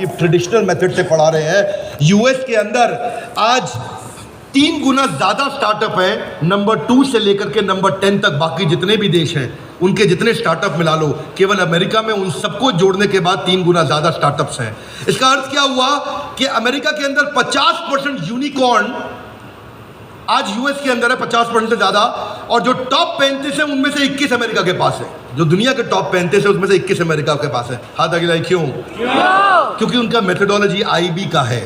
अभी traditional method से पढ़ा रहे हैं। यूएस के अंदर आज 3 गुना ज़्यादा स्टार्टअप है नंबर 2 से लेकर के नंबर 10 तक। बाकी जितने भी देश हैं उनके जितने स्टार्टअप मिला लो, केवल अमेरिका में उन सबको जोड़ने के बाद 3 गुना ज़्यादा स्टार्टअप्स हैं। इसका अर्थ क्या हुआ कि अमेरिका के अंदर 50% यूनिकॉर्न आज यूएस के अंदर है, 50% से ज़्यादा। और जो टॉप 35 है उनमें से 21 अमेरिका के पास है। जो दुनिया के टॉप 35 है उसमें से 21 अमेरिका के पास है। हाथ आगे लाइए, क्यों? क्योंकि उनका मेथोडोलॉजी आईबी का है,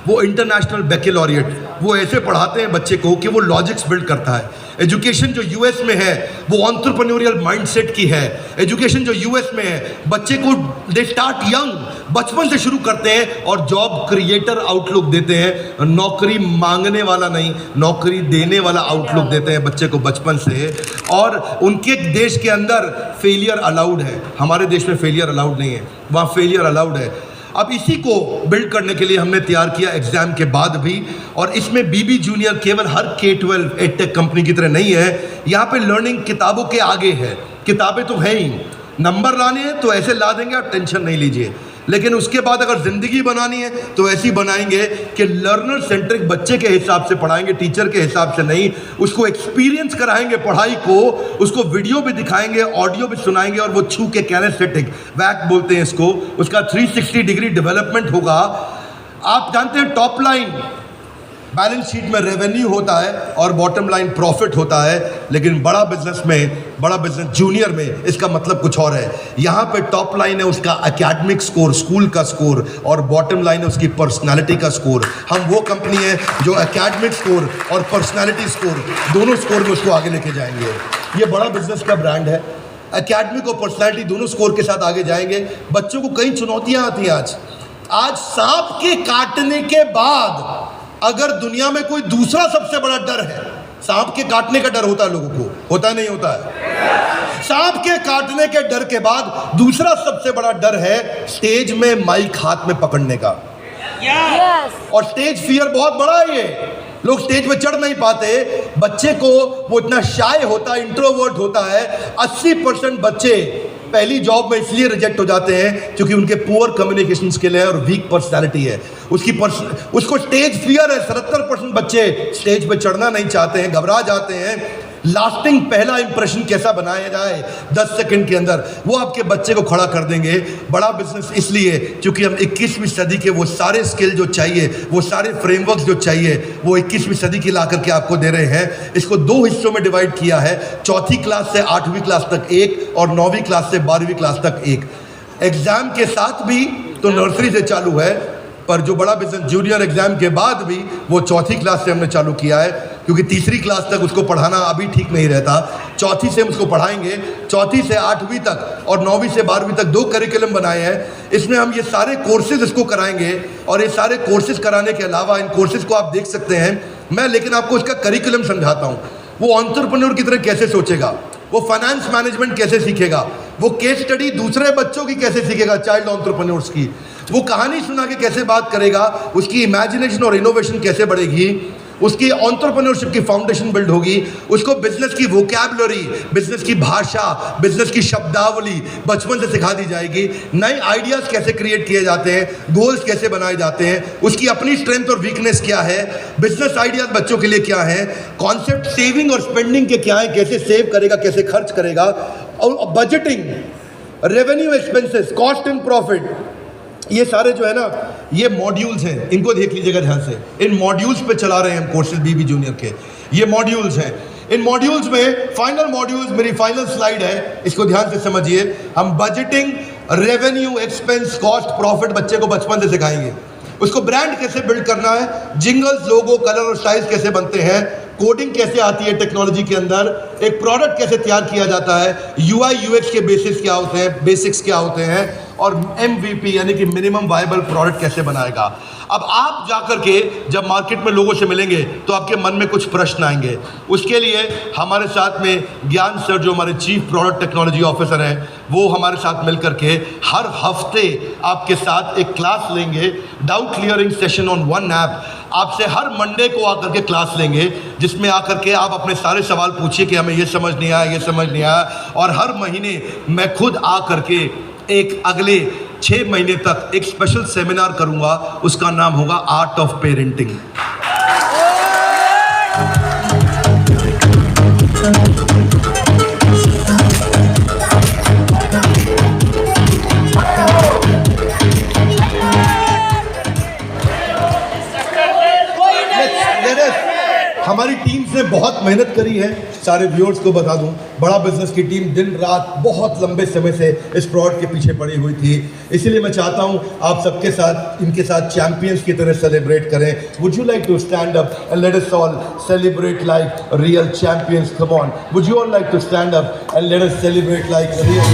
वो इंटरनेशनल बैकलॉरिएट, वो ऐसे पढ़ाते हैं बच्चे को कि वो लॉजिक्स बिल्ड करता है। एजुकेशन जो यूएस में है वो एंटरप्रेन्योरियल माइंडसेट की है। एजुकेशन जो यूएस में है, बच्चे को दे स्टार्ट यंग, बचपन से शुरू करते हैं और जॉब क्रिएटर आउटलुक देते हैं। नौकरी मांगने वाला नहीं, नौकरी देने वाला आउटलुक देते हैं बच्चे को बचपन से। और उनके देश के अंदर फेलियर अलाउड है, हमारे देश में फेलियर अलाउड नहीं है, वहाँ फेलियर अलाउड है। अब इसी को बिल्ड करने के लिए हमने तैयार किया एग्जाम के बाद भी। और इसमें बीबी जूनियर केवल हर K-12 एडटेक कंपनी की तरह नहीं है। यहाँ पे लर्निंग किताबों के आगे है। किताबें तो हैं ही, नंबर लाने हैं तो ऐसे ला देंगे, आप टेंशन नहीं लीजिए। लेकिन उसके बाद अगर ज़िंदगी बनानी है तो ऐसी बनाएंगे कि लर्नर सेंट्रिक बच्चे के हिसाब से पढ़ाएंगे, टीचर के हिसाब से नहीं। उसको एक्सपीरियंस कराएंगे पढ़ाई को, उसको वीडियो भी दिखाएंगे, ऑडियो भी सुनाएंगे और वो छू के कैनेस्थेटिक वैक बोलते हैं इसको, उसका 360 डिग्री डेवलपमेंट होगा। आप जानते हैं टॉप लाइन बैलेंस शीट में रेवेन्यू होता है और बॉटम लाइन प्रॉफिट होता है, लेकिन बड़ा बिजनेस जूनियर में इसका मतलब कुछ और है। यहाँ पे टॉप लाइन है उसका एकेडमिक स्कोर, स्कूल का स्कोर, और बॉटम लाइन है उसकी पर्सनालिटी का स्कोर। हम वो कंपनी है जो एकेडमिक स्कोर और पर्सनालिटी स्कोर दोनों स्कोर में उसको आगे लेके जाएंगे। ये बड़ा बिजनेस का ब्रांड है। एकेडमिक और पर्सनालिटी दोनों स्कोर के साथ आगे जाएंगे। बच्चों को कई चुनौतियाँ आती हैं। आज सांप के काटने के बाद अगर दुनिया में कोई दूसरा सबसे बड़ा डर है, सांप के काटने का डर होता है लोगों को, होता नहीं होता है? सांप के काटने के डर के बाद दूसरा सबसे बड़ा डर है स्टेज में माइक हाथ में पकड़ने का। और स्टेज फियर बहुत बड़ा है। ये लोग स्टेज पे चढ़ नहीं पाते। बच्चे को वो इतना शाय होता है, इंट्रोवर्ट होता है। 80% बच्चे पहली जॉब में इसलिए रिजेक्ट हो जाते हैं क्योंकि उनके पुअर कम्युनिकेशन स्किल है और वीक पर्सनालिटी है। उसको स्टेज फियर है। 70% बच्चे स्टेज पे चढ़ना नहीं चाहते हैं, घबरा जाते हैं। लास्टिंग पहला इंप्रेशन कैसा बनाया जाए 10 सेकंड के अंदर, वो आपके बच्चे को खड़ा कर देंगे। बड़ा बिजनेस इसलिए क्योंकि हम 21वीं सदी के वो सारे स्किल जो चाहिए, वो सारे फ्रेमवर्क्स जो चाहिए, वो 21वीं सदी की ला करके आपको दे रहे हैं। इसको 2 हिस्सों में डिवाइड किया है, 4th क्लास से 8वीं क्लास तक एक और 9वीं क्लास से 12वीं क्लास तक एक। एग्जाम के साथ भी तो नर्सरी से चालू है, पर जो बड़ा बिजनेस जूनियर एग्जाम के बाद भी वो 4th क्लास से हमने चालू किया है, क्योंकि 3री क्लास तक उसको पढ़ाना अभी ठीक नहीं रहता। 4th से हम उसको पढ़ाएंगे, 4th से 8वीं तक और 9वीं से 12वीं तक 2 करिकुलम बनाए हैं। इसमें हम ये सारे कोर्सेज इसको कराएंगे और ये सारे कोर्सेज कराने के अलावा इन कोर्सेज को आप देख सकते हैं मैं, लेकिन आपको इसका करिकुलम समझाता हूँ। वो एंटरप्रेन्योर की तरह कैसे सोचेगा, वो फाइनेंस मैनेजमेंट कैसे सीखेगा, वो केस स्टडी दूसरे बच्चों की कैसे सीखेगा, चाइल्ड एंटरप्रेन्योर्स की, वो कहानी सुना के कैसे बात करेगा, उसकी इमेजिनेशन और इनोवेशन कैसे बढ़ेगी, उसकी एंटरप्रेन्योरशिप की फाउंडेशन बिल्ड होगी, उसको बिजनेस की वोकैबुलरी, बिजनेस की भाषा, बिजनेस की शब्दावली बचपन से सिखा दी जाएगी। नए आइडियाज़ कैसे क्रिएट किए जाते हैं, गोल्स कैसे बनाए जाते हैं, उसकी अपनी स्ट्रेंथ और वीकनेस क्या है, बिजनेस आइडियाज़ बच्चों के लिए क्या है, कॉन्सेप्ट सेविंग और स्पेंडिंग के क्या है, कैसे सेव करेगा, कैसे खर्च करेगा, और budgeting, revenue, expenses, cost and profit, ये सारे जो है ना, ये मॉड्यूल्स हैं। इनको देख लीजिएगा ध्यान से। इन मॉड्यूल्स पे चला रहे हैं हम कोर्सेज बीबी जूनियर के। ये मॉड्यूल्स हैं। इन मॉड्यूल्स में फाइनल मॉड्यूल्स, मेरी फाइनल स्लाइड है, इसको ध्यान से समझिए। हम budgeting, revenue, expense, cost, profit बच्चे को बचपन से सिखाएंगे। उसको ब्रांड कैसे बिल्ड करना है, जिंगल्स, लोगो, कलर और स्टाइल्स कैसे बनते हैं, कोडिंग कैसे आती है टेक्नोलॉजी के अंदर, एक प्रोडक्ट कैसे तैयार किया जाता है, UI UX के बेसिक्स क्या होते हैं, और MVP यानी कि मिनिमम वायबल प्रोडक्ट कैसे बनाएगा। अब आप जाकर के जब मार्केट में लोगों से मिलेंगे तो आपके मन में कुछ प्रश्न आएंगे। उसके लिए हमारे साथ में ज्ञान सर, जो हमारे चीफ प्रोडक्ट टेक्नोलॉजी ऑफिसर हैं, वो हमारे साथ मिल करके हर हफ्ते आपके साथ एक क्लास लेंगे, doubt clearing session on one app. आपसे हर मंडे को आकर के क्लास लेंगे, जिसमें आकर के आप अपने सारे सवाल पूछिए कि हमें ये समझ नहीं आया, ये समझ नहीं आया। और हर महीने मैं खुद आकर के एक अगले 6 महीने तक एक स्पेशल सेमिनार करूंगा, उसका नाम होगा आर्ट ऑफ पेरेंटिंग। हमारी टीम से बहुत मेहनत करी है, सारे व्यूअर्स को बता दूं, बड़ा बिजनेस की टीम दिन रात बहुत लंबे समय से इस प्रोडक्ट के पीछे पड़ी हुई थी। इसीलिए मैं चाहता हूं आप सबके साथ, इनके साथ चैंपियंस की तरह सेलिब्रेट करें। Would you like to stand up and let us all celebrate like real champions? Come on, would you all like to stand up and let us celebrate like real